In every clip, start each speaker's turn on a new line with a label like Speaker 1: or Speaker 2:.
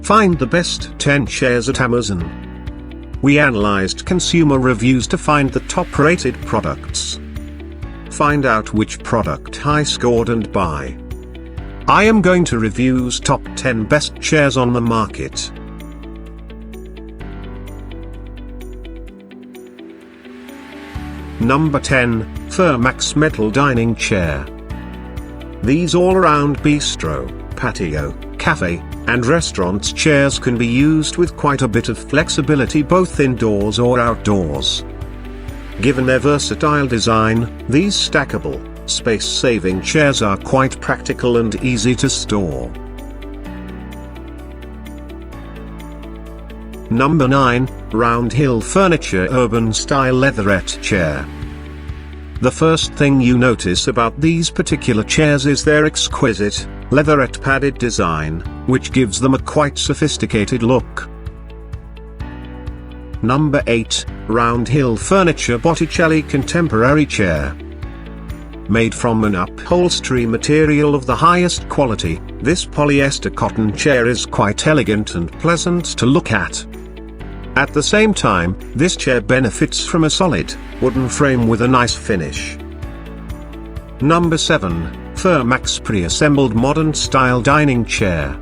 Speaker 1: Find the best 10 chairs at Amazon. We analyzed consumer reviews to find the top-rated products. Find out which product I scored and buy. I am going to reviews top 10 best chairs on the market. Number 10, Furmax Metal Dining Chair. These all-around bistro, patio, cafe, and restaurants chairs can be used with quite a bit of flexibility both indoors or outdoors. Given their versatile design, these stackable, space-saving chairs are quite practical and easy to store. Number 9, Roundhill Furniture Urban Style Leatherette Chair. The first thing you notice about these particular chairs is their exquisite, leatherette padded design, which gives them a quite sophisticated look. Number 8, Roundhill Furniture Botticelli Contemporary Chair. Made from an upholstery material of the highest quality, this polyester cotton chair is quite elegant and pleasant to look at. At the same time, this chair benefits from a solid, wooden frame with a nice finish. Number 7, Furmax Pre-Assembled Modern Style Dining Chair.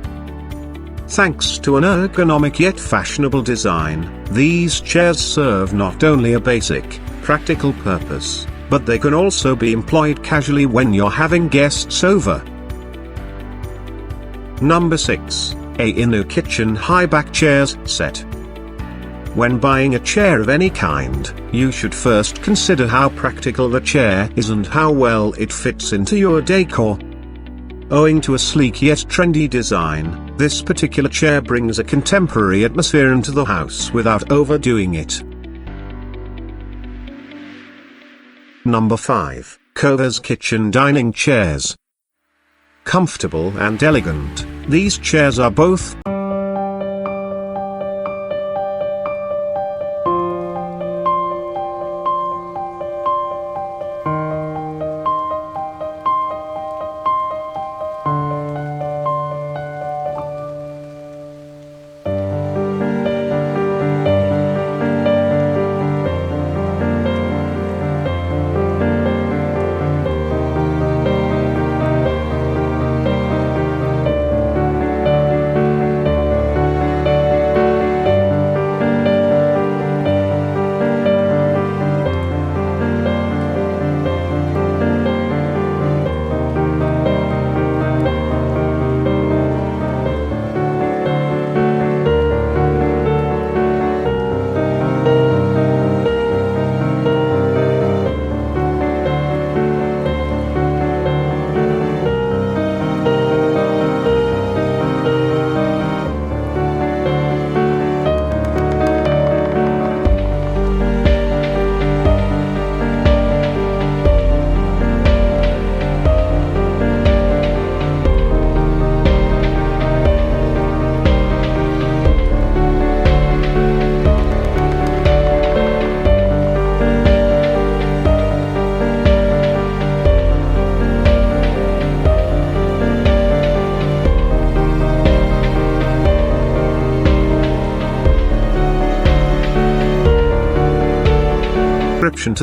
Speaker 1: Thanks to an ergonomic yet fashionable design, these chairs serve not only a basic, practical purpose, but they can also be employed casually when you're having guests over. Number 6, Aingoo Kitchen High Back Chairs Set. When buying a chair of any kind, you should first consider how practical the chair is and how well it fits into your decor. Owing to a sleek yet trendy design, this particular chair brings a contemporary atmosphere into the house without overdoing it. Number 5, Coavas Kitchen Dining Chairs. Comfortable and elegant, these chairs are both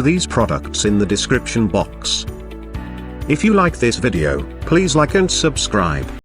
Speaker 1: to these products in the description box. If you like this video, please like and subscribe.